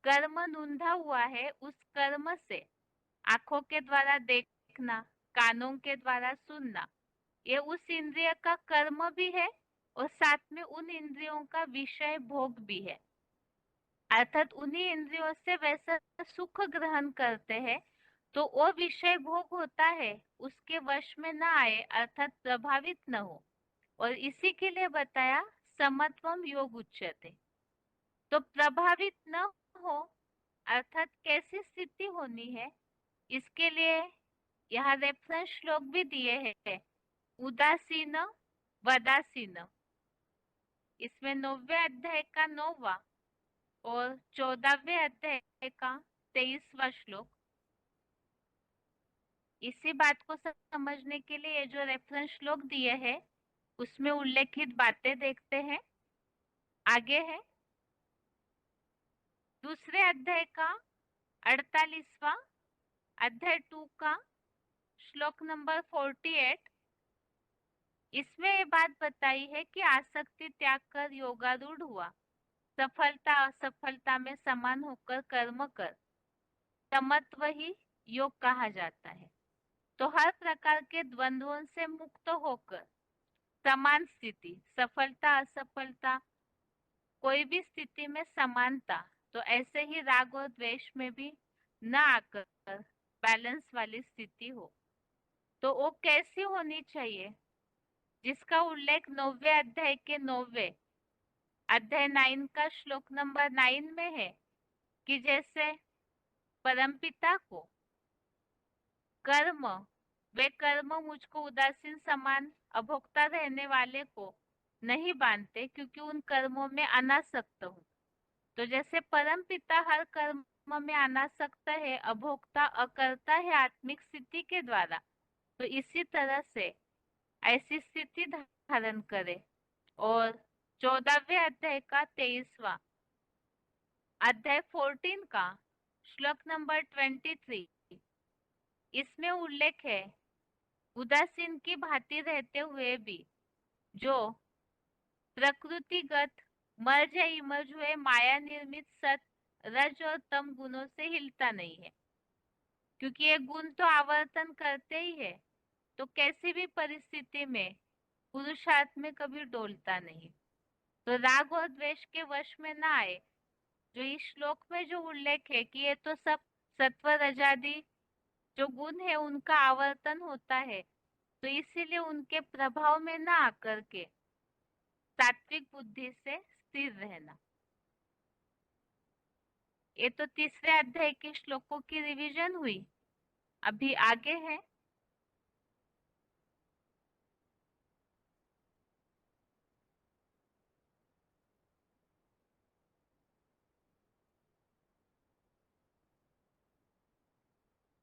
कर्म नूंधा हुआ है, उस कर्म से आंखों के द्वारा देखना, कानों के द्वारा सुनना, ये उस इंद्रिय का कर्म भी है और साथ में उन इंद्रियों का विषय भोग भी है। अर्थात उन्हीं इंद्रियों से वैसा सुख ग्रहण करते हैं तो वो विषय भोग होता है उसके वश में न आए अर्थात प्रभावित न हो। और इसी के लिए बताया समत्वम योग उच्यते। तो प्रभावित न हो अर्थात कैसी स्थिति होनी है, इसके लिए यहाँ रेफरेंस श्लोक भी दिए हैं। उदासीन वदासीन, इसमें 9वें अध्याय का 9वां और 14वें अध्याय का 23वां श्लोक। इसी बात को समझने के लिए ये जो रेफरेंस श्लोक दिए हैं उसमें उल्लेखित बातें देखते हैं। आगे है दूसरे अध्याय का 48वां अध्याय 2 का श्लोक नंबर 48। इसमें ये बात बताई है कि आसक्ति त्याग कर योगारूढ़ हुआ, सफलता असफलता में समान होकर कर्म कर, समत्व ही योग कहा जाता है। तो हर प्रकार के द्वंद्वों से मुक्त होकर समान स्थिति, सफलता असफलता कोई भी स्थिति में समानता, तो ऐसे ही राग और द्वेष में भी न आकर बैलेंस वाली स्थिति हो। तो वो कैसी होनी चाहिए, जिसका उल्लेख 9वें अध्याय के 9वें अध्याय 9 का श्लोक नंबर 9 में है कि जैसे परमपिता को कर्म, वे कर्म मुझको उदासीन समान अभोक्ता रहने वाले को नहीं बांधते क्योंकि उन कर्मों में अनासक्त हूँ। तो जैसे परम पिता हर कर्म में अनासक्त है, अभोक्ता अकर्ता है आत्मिक स्थिति के द्वारा, तो इसी तरह से ऐसी स्थिति धारण करे। और 14वें अध्याय का 23वां अध्याय 14 का श्लोक नंबर 23, इसमें उल्लेख है उदासीन की भांति रहते हुए भी जो प्रकृतिगत मर्ज इमर्ज हुए माया निर्मित सत रज और तम गुणों से हिलता नहीं है, क्योंकि ये गुण तो आवर्तन करते ही है, तो कैसी भी परिस्थिति में पुरुषार्थ में कभी डोलता नहीं। तो राग और द्वेष के वश में ना आए। जो इस श्लोक में जो उल्लेख है कि ये तो सब सत्व रजादि जो गुण है उनका आवर्तन होता है, तो इसीलिए उनके प्रभाव में ना आकर के सात्विक बुद्धि से स्थिर रहना। ये तो तीसरे अध्याय के श्लोकों की रिवीजन हुई। अभी आगे है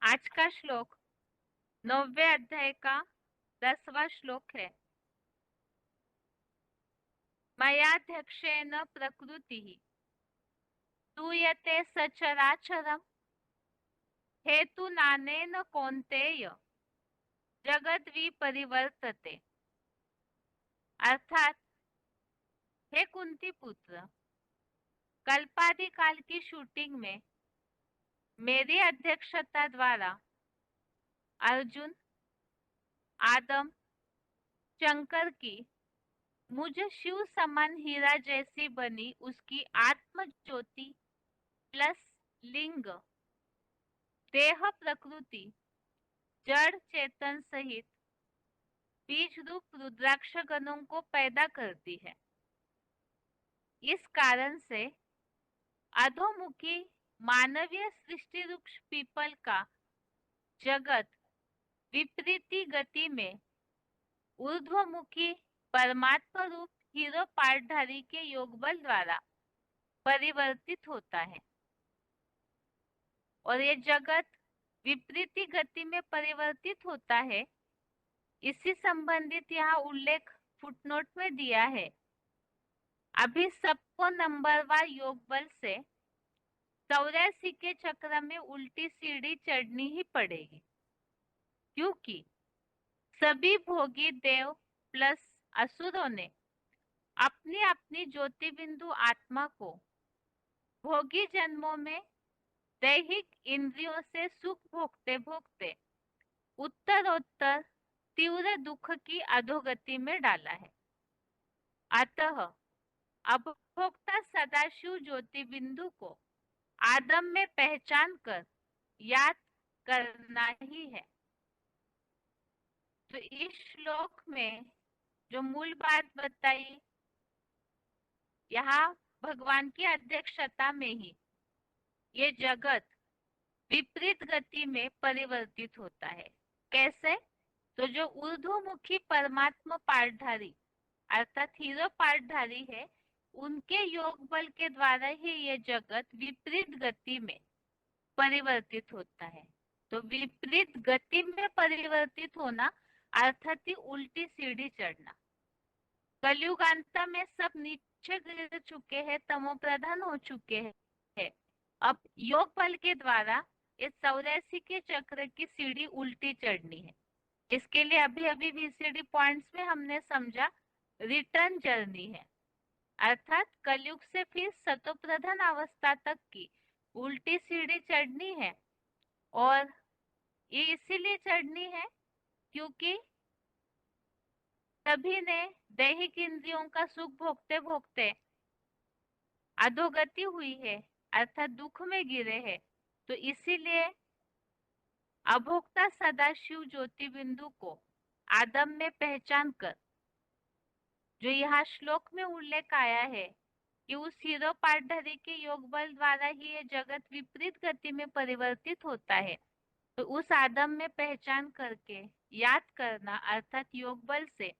आज का श्लोक 9वें अध्याय का 10वां श्लोक है। मयाध्यक्षेण प्रकृति स्तूयते सचराचरम हेतु नानेन कौन्तेय जगत विपरिवर्तते। अर्थात हे कुंती पुत्र, कल्पादि काल की शूटिंग में मेरी अध्यक्षता द्वारा अर्जुन आदम शंकर की मुझ शिव समान हीरा जैसी बनी उसकी आत्म ज्योति प्लस लिंग देह प्रकृति जड़ चेतन सहित बीज रूप रुद्राक्ष गणों को पैदा करती है। इस कारण से अधोमुखी मानवीय सृष्टि वृक्ष पीपल का जगत विपरीती गति में ऊर्ध्वमुखी परमात्मा रूप हीरो पाठधारी के योग बल द्वारा परिवर्तित होता है। और ये जगत विपरीती गति में परिवर्तित होता है, इसी संबंधित यहाँ उल्लेख फुटनोट में दिया है। अभी सबको नंबरवार योग बल से 84 के चक्र में उल्टी सीढ़ी चढ़नी ही पड़ेगी, क्योंकि सभी भोगी देव प्लस असुरों ने अपनी अपनी ज्योति बिंदु आत्मा को भोगी जन्मों में दैहिक इंद्रियों से सुख भोगते भोगते उत्तरोत्तर तीव्र दुख की अधोगति में डाला है। अतः अभोक्ता सदाशिव ज्योति बिंदु को आदम में पहचान कर याद करना ही है। तो इस श्लोक में जो मूल बात बताई, यहाँ भगवान की अध्यक्षता में ही ये जगत विपरीत गति में परिवर्तित होता है। कैसे? तो जो ऊर्ध्वमुखी परमात्मा पाठधारी अर्थात हीरो पाठधारी है, उनके योग बल के द्वारा ही ये जगत विपरीत गति में परिवर्तित होता है। तो विपरीत गति में परिवर्तित होना अर्थात ही उल्टी सीढ़ी चढ़ना। कलयुगांत में सब नीचे गिर चुके हैं, तमो प्रधान हो चुके हैं। अब योग बल के द्वारा इस 84 के चक्र की सीढ़ी उल्टी चढ़नी है। इसके लिए अभी अभी VCD पॉइंट्स में हमने समझा रिटर्न जर्नी है, अर्थात कलयुग से फिर सतो प्रधान अवस्था तक की उल्टी सीढ़ी चढ़नी है। और ये इसीलिए चढ़नी है क्योंकि सभी ने दैहिक इंद्रियों का सुख भोगते भोगते अधोगति हुई है, अर्थात दुख में गिरे हैं। तो इसीलिए अभोक्ता सदाशिव ज्योति बिंदु को आदम में पहचान कर, जो यहाँ श्लोक में उल्लेख आया है कि उस हीरो पाठधारी के योग बल द्वारा ही ये जगत विपरीत गति में परिवर्तित होता है, तो उस आदम में पहचान करके याद करना अर्थात योग बल से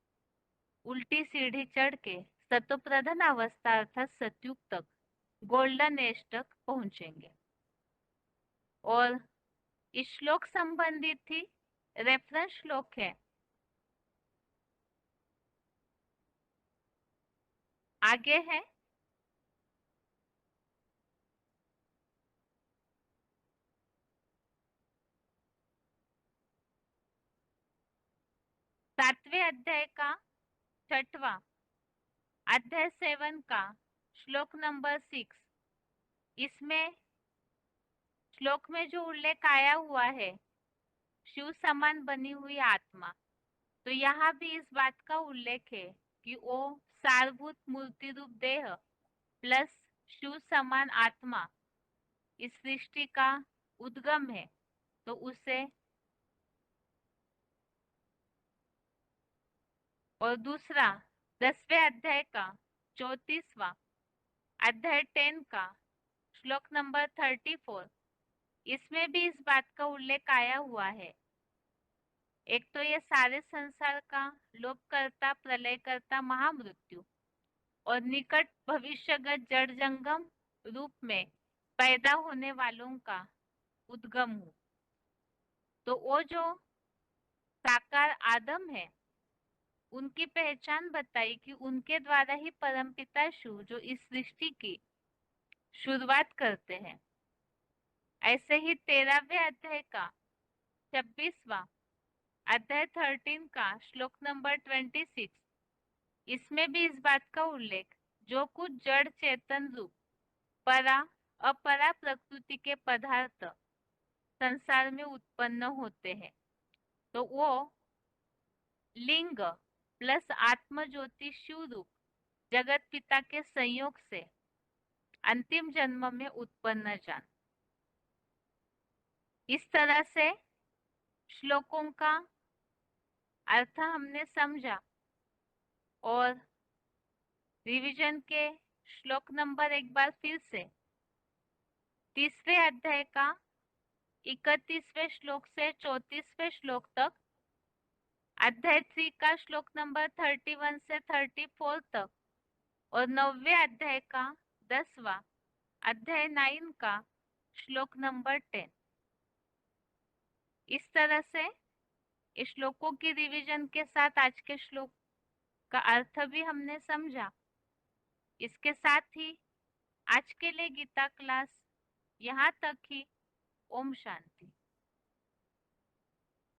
उल्टी सीढ़ी चढ़ के सतोप्रधान अवस्था अर्थात सतयुग तक, गोल्डन एज तक पहुंचेंगे। और इस श्लोक संबंधित ही रेफरेंस श्लोक है, आगे है। सातवें अध्याय का 6वां अध्याय 7 का श्लोक नंबर 6। इसमें श्लोक में जो उल्लेख आया हुआ है शिव समान बनी हुई आत्मा, तो यहाँ भी इस बात का उल्लेख है कि वो सारभूत मूर्ति रूप देह प्लस शिव समान आत्मा इस सृष्टि का उद्गम है। तो उसे और दूसरा 10वें अध्याय का 34वां अध्याय 10 का श्लोक नंबर 34, इसमें भी इस बात का उल्लेख आया हुआ है। एक तो ये सारे संसार का लोप करता प्रलय करता महामृत्यु और निकट भविष्यगत जड़ जंगम रूप में पैदा होने वालों का उद्गम हूँ। तो वो जो साकार आदम है, उनकी पहचान बताई कि उनके द्वारा ही परमपिता शिव जो इस सृष्टि की शुरुआत करते हैं। ऐसे ही 13वें अध्याय का 26वां अध्याय 13 का श्लोक नंबर 26, इसमें भी इस बात का उल्लेख, जो कुछ जड़ चेतन रूप परा अपरा प्रकृति के पदार्थ संसार में उत्पन्न होते हैं, तो वो लिंग प्लस आत्म ज्योति शिव रूप जगत पिता के संयोग से अंतिम जन्म में उत्पन्न जान। इस तरह से श्लोकों का अर्थ हमने समझा और रिवीजन के श्लोक नंबर एक बार फिर से 3रे अध्याय का 31वें श्लोक से 34वें श्लोक तक, अध्याय 3 का श्लोक नंबर 31 से 34 तक और 9वें अध्याय का 10वां अध्याय 9 का श्लोक नंबर 10। इस तरह से इस श्लोकों की रिवीजन के साथ आज के श्लोक का अर्थ भी हमने समझा। इसके साथ ही आज के लिए गीता क्लास यहाँ तक ही। ओम शांति।